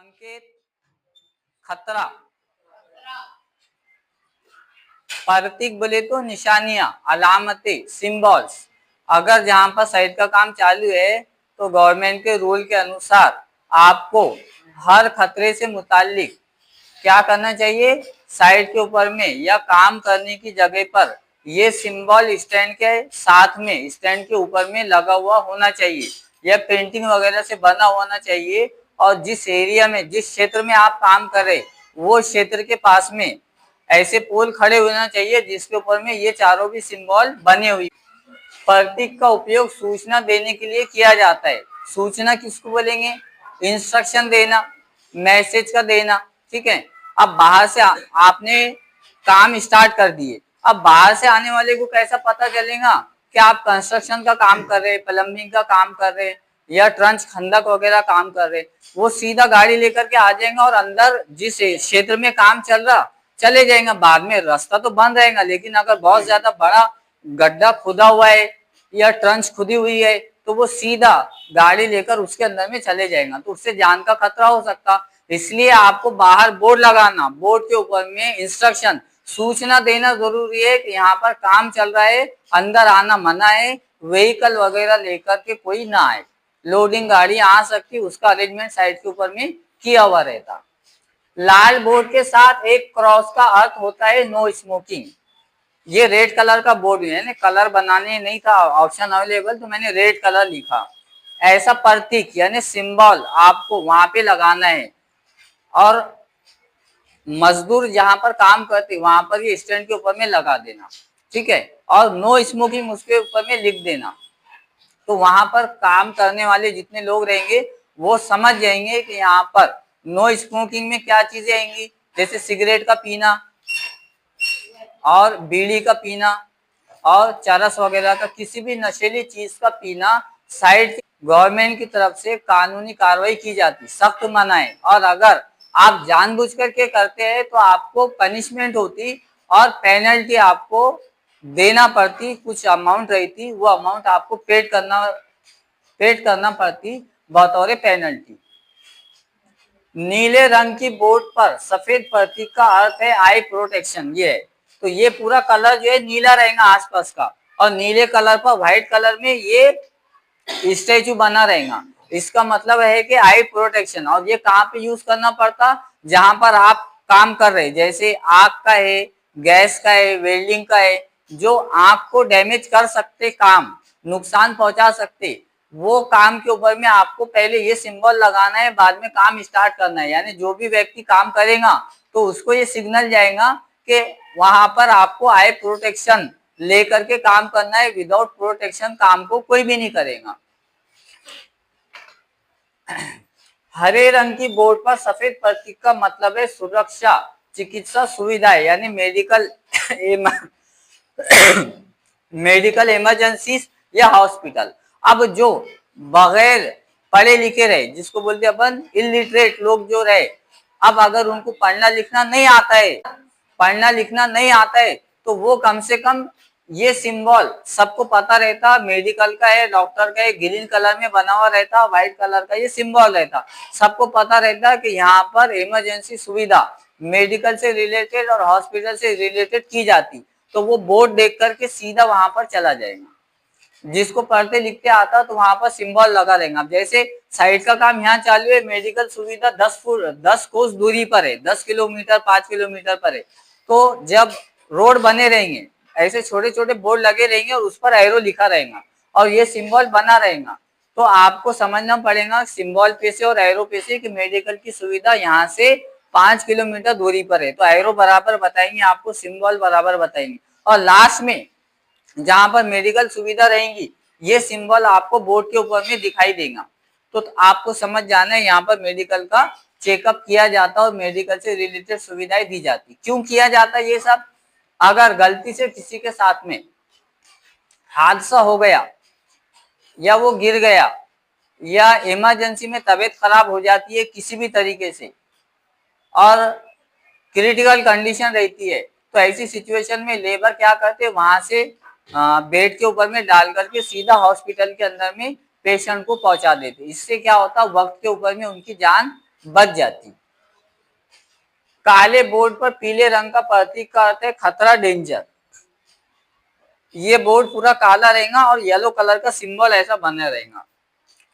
संकेत, खतरा। प्रतीक बोले तो निशानियां, अलामतें, सिंबल्स। अगर जहां पर साइट का काम चालू है तो गवर्नमेंट के रूल के अनुसार आपको हर खतरे से मुतालिक क्या करना चाहिए, साइट के ऊपर में या काम करने की जगह पर ये सिंबल स्टैंड के साथ में, स्टैंड के ऊपर में लगा हुआ होना चाहिए या पेंटिंग वगैरह से बना होना चाहिए। और जिस एरिया में, जिस क्षेत्र में आप काम कर रहे वो क्षेत्र के पास में ऐसे पोल खड़े होना चाहिए जिसके ऊपर में ये चारों भी सिंबल बने हुए। प्रतीक का उपयोग सूचना देने के लिए किया जाता है। सूचना किसको बोलेंगे, इंस्ट्रक्शन देना, मैसेज का देना, ठीक है। अब बाहर से आपने काम स्टार्ट कर दिए, अब बाहर से आने वाले को कैसा पता चलेगा कि आप कंस्ट्रक्शन का काम कर रहे, प्लम्बिंग का काम कर रहे या ट्रंच खंदक वगैरह काम कर रहे। वो सीधा गाड़ी लेकर के आ जाएंगे और अंदर जिस क्षेत्र में काम चल रहा चले जाएंगे। बाद में रास्ता तो बंद रहेगा, लेकिन अगर बहुत ज्यादा बड़ा गड्ढा खुदा हुआ है या ट्रंच खुदी हुई है तो वो सीधा गाड़ी लेकर उसके अंदर में चले जाएगा, तो उससे जान का खतरा हो सकता। इसलिए आपको बाहर बोर्ड लगाना, बोर्ड के ऊपर में इंस्ट्रक्शन, सूचना देना जरूरी है कि यहाँ पर काम चल रहा है, अंदर आना मना है, व्हीकल वगैरह लेकर के कोई ना आए। लोडिंग गाड़ी आ सकती, उसका अरेंजमेंट साइड के ऊपर में किया हुआ रहता। लाल बोर्ड के साथ एक क्रॉस का अर्थ होता है नो स्मोकिंग। ये रेड कलर का बोर्ड है, कलर बनाने नहीं था ऑप्शन अवेलेबल तो मैंने रेड कलर लिखा। ऐसा प्रतीक यानी सिंबल आपको वहां पे लगाना है और मजदूर जहां पर काम करते वहां पर ये स्टैंड के ऊपर में लगा देना, ठीक है। और नो स्मोकिंग उसके ऊपर में लिख देना, तो वहां पर काम करने वाले जितने लोग रहेंगे वो समझ जाएंगे कि यहाँ पर नो स्मोकिंग में क्या चीजें आएंगी, जैसे सिगरेट का पीना और बीड़ी का पीना और चरस वगैरह का, किसी भी नशीली चीज का पीना साइड गवर्नमेंट की तरफ से कानूनी कार्रवाई की जाती, सख्त मना है। और अगर आप जानबूझ करके करते हैं तो आपको पनिशमेंट होती और पेनल्टी आपको देना पड़ती, कुछ अमाउंट रहती, वो अमाउंट आपको पेड करना पड़ती बतौर पेनल्टी। नीले रंग की बोर्ड पर सफेद प्रतीक का अर्थ है आई प्रोटेक्शन, ये है। तो ये पूरा कलर जो है नीला रहेगा आसपास का, और नीले कलर पर व्हाइट कलर में ये स्टेचू बना रहेगा। इसका मतलब है कि आई प्रोटेक्शन। और ये कहाँ पे यूज करना पड़ता, जहां पर आप काम कर रहे, जैसे आग का है, गैस का है, वेल्डिंग का है, जो आग को डैमेज कर सकते, काम नुकसान पहुंचा सकते, वो काम के ऊपर में आपको पहले ये सिंबल लगाना है, बाद में काम स्टार्ट करना है। यानी जो भी व्यक्ति काम करेगा तो उसको ये सिग्नल जाएगा कि वहां पर आपको आई प्रोटेक्शन लेकर के काम करना है, विदाउट प्रोटेक्शन काम को कोई भी नहीं करेगा। हरे रंग की बोर्ड पर सफेद प्रतीक का मतलब है सुरक्षा, चिकित्सा सुविधाएं यानी मेडिकल इमरजेंसी या हॉस्पिटल। अब जो बगैर पढ़े लिखे रहे, जिसको बोलते हैं अपन इलिटरेट लोग जो रहे, अब अगर उनको पढ़ना लिखना नहीं आता है तो वो कम से कम ये सिंबल सबको पता रहता, मेडिकल का है, डॉक्टर का है, ग्रीन कलर में बना हुआ रहता, व्हाइट कलर का ये सिंबल रहता, सबको पता रहता कि यहाँ पर इमरजेंसी सुविधा मेडिकल से रिलेटेड और हॉस्पिटल से रिलेटेड की जाती, तो वो बोर्ड देख करके सीधा वहां पर चला जाएगा। जिसको पढ़ते लिखते आता तो वहां पर सिंबल लगा रहेगा। जैसे साइड का काम यहाँ चालू है, मेडिकल सुविधा 10 कोस दूरी पर है, 10 किलोमीटर 5 किलोमीटर पर है, तो जब रोड बने रहेंगे ऐसे छोटे छोटे बोर्ड लगे रहेंगे और उस पर एरो लिखा रहेगा और ये सिंबल बना रहेगा, तो आपको समझना पड़ेगा सिंबल पे से और एरो पे से कि मेडिकल की सुविधा यहाँ से 5 किलोमीटर दूरी पर है, तो एरो बराबर बताएंगे आपको, सिंबल बराबर बताएंगे। और लास्ट में जहां पर मेडिकल सुविधा रहेंगी ये सिंबल आपको बोर्ड के ऊपर में दिखाई देगा, तो आपको समझ जाना है यहाँ पर मेडिकल का चेकअप किया जाता है और मेडिकल से रिलेटेड सुविधाएं दी जाती। क्यों किया जाता है ये सब, अगर गलती से किसी के साथ में हादसा हो गया या वो गिर गया या इमरजेंसी में तबीयत खराब हो जाती है किसी भी तरीके से और क्रिटिकल कंडीशन रहती है, तो ऐसी सिचुएशन में लेबर क्या करते हैं, वहां से बेड के ऊपर में डाल करके सीधा हॉस्पिटल के अंदर में पेशेंट को पहुंचा देते। इससे क्या होता, वक्त के ऊपर में उनकी जान बच जाती। काले बोर्ड पर पीले रंग का प्रतीक का अर्थ है खतरा, डेंजर। ये बोर्ड पूरा काला रहेगा और येलो कलर का सिंबल ऐसा बना रहेगा,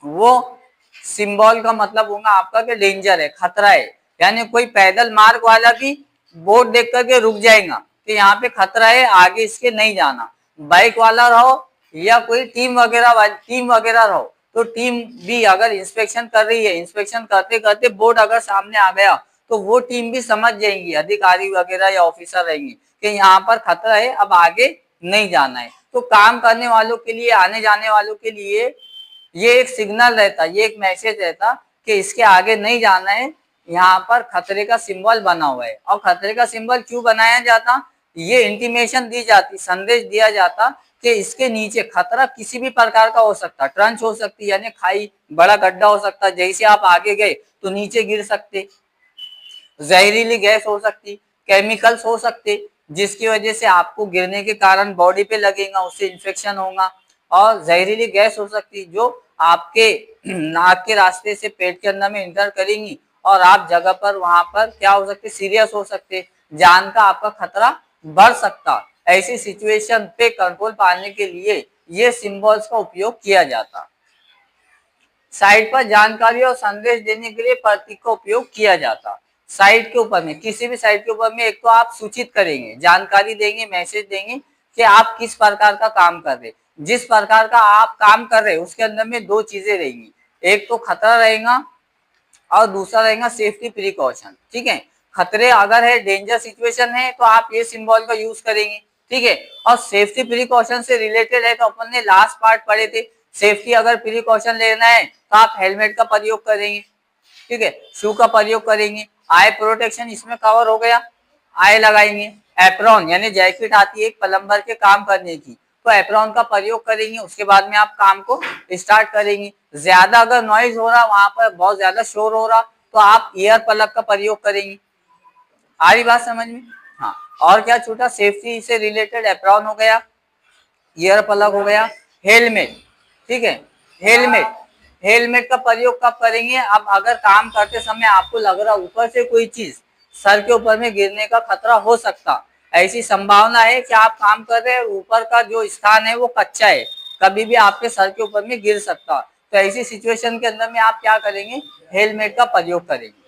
वो सिंबल का मतलब होगा आपका कि डेंजर है, खतरा है। यानी कोई पैदल मार्ग वाला भी बोर्ड देख करके रुक जाएगा कि यहाँ पे खतरा है, आगे इसके नहीं जाना। बाइक वाला रहो या कोई टीम वगैरह रहो, तो टीम भी अगर इंस्पेक्शन कर रही है, इंस्पेक्शन करते करते बोर्ड अगर सामने आ गया तो वो टीम भी समझ जाएंगी, अधिकारी वगैरह या ऑफिसर रहेंगे कि यहाँ पर खतरा है, अब आगे नहीं जाना है। तो काम करने वालों के लिए, आने जाने वालों के लिए ये एक सिग्नल रहता, ये एक मैसेज रहता कि इसके आगे नहीं जाना है, यहाँ पर खतरे का सिंबल बना हुआ है। और खतरे का सिंबल क्यों बनाया जाता, ये इंटीमेशन दी जाती, संदेश दिया जाता कि इसके नीचे खतरा किसी भी प्रकार का हो सकता, ट्रंच हो सकती यानी खाई, बड़ा गड्ढा हो सकता, जैसे आप आगे गए तो नीचे गिर सकते, जहरीली गैस हो सकती, केमिकल्स हो सकते, जिसकी वजह से आपको गिरने के कारण बॉडी पे लगेगा, उससे इन्फेक्शन होगा। और जहरीली गैस हो सकती जो आपके नाक के रास्ते से पेट के अंदर में इंटर करेंगी और आप जगह पर वहां पर क्या हो सकते, सीरियस हो सकते, जान का आपका खतरा बढ़ सकता। ऐसी सिचुएशन पे कंट्रोल पाने के लिए ये सिंबल्स का उपयोग किया जाता। साइट पर जानकारी और संदेश देने के लिए प्रतीक का उपयोग किया जाता। साइट के ऊपर में, किसी भी साइट के ऊपर में एक तो आप सूचित करेंगे, जानकारी देंगे, मैसेज देंगे कि आप किस प्रकार का काम कर रहे, जिस प्रकार का आप काम कर रहे उसके अंदर में दो चीजें रहेंगी, एक तो खतरा रहेगा और दूसरा रहेगा सेफ्टी प्रिकॉशन। ठीक है, खतरे अगर है, डेंजर सिचुएशन है तो आप ये सिंबल का यूज करेंगे। ठीक है, और सेफ्टी प्रिकॉशन से रिलेटेड है तो अपन ने लास्ट पार्ट पढ़े थे, सेफ्टी अगर प्रिकॉशन लेना है तो आप हेलमेट का प्रयोग करेंगे। ठीक है, शू का प्रयोग करेंगे, आई प्रोटेक्शन इसमें कवर हो गया, आई लगाएंगे, एप्रॉन यानी जैकेट आती है एक प्लम्बर के काम करने की, तो एप्रॉन का प्रयोग करेंगे, उसके बाद में आप काम को स्टार्ट करेंगे। ज्यादा अगर नॉइज हो रहा, वहां पर बहुत ज्यादा शोर हो रहा, तो आप ईयर प्लग का प्रयोग करेंगे। आ रही बात समझ में? हाँ, और क्या छूटा, सेफ्टी से रिलेटेड एप्रॉन हो गया, ईयर प्लग हो गया, हेलमेट। ठीक है, हेलमेट, हेलमेट का प्रयोग कब करेंगे, अब अगर काम करते समय आपको लग रहा ऊपर से कोई चीज सर के ऊपर में गिरने का खतरा हो सकता, ऐसी संभावना है कि आप काम कर रहे हैं, ऊपर का जो स्थान है वो कच्चा है, कभी भी आपके सर के ऊपर में गिर सकता, तो ऐसी सिचुएशन के अंदर में आप क्या करेंगे, हेलमेट का प्रयोग करेंगे।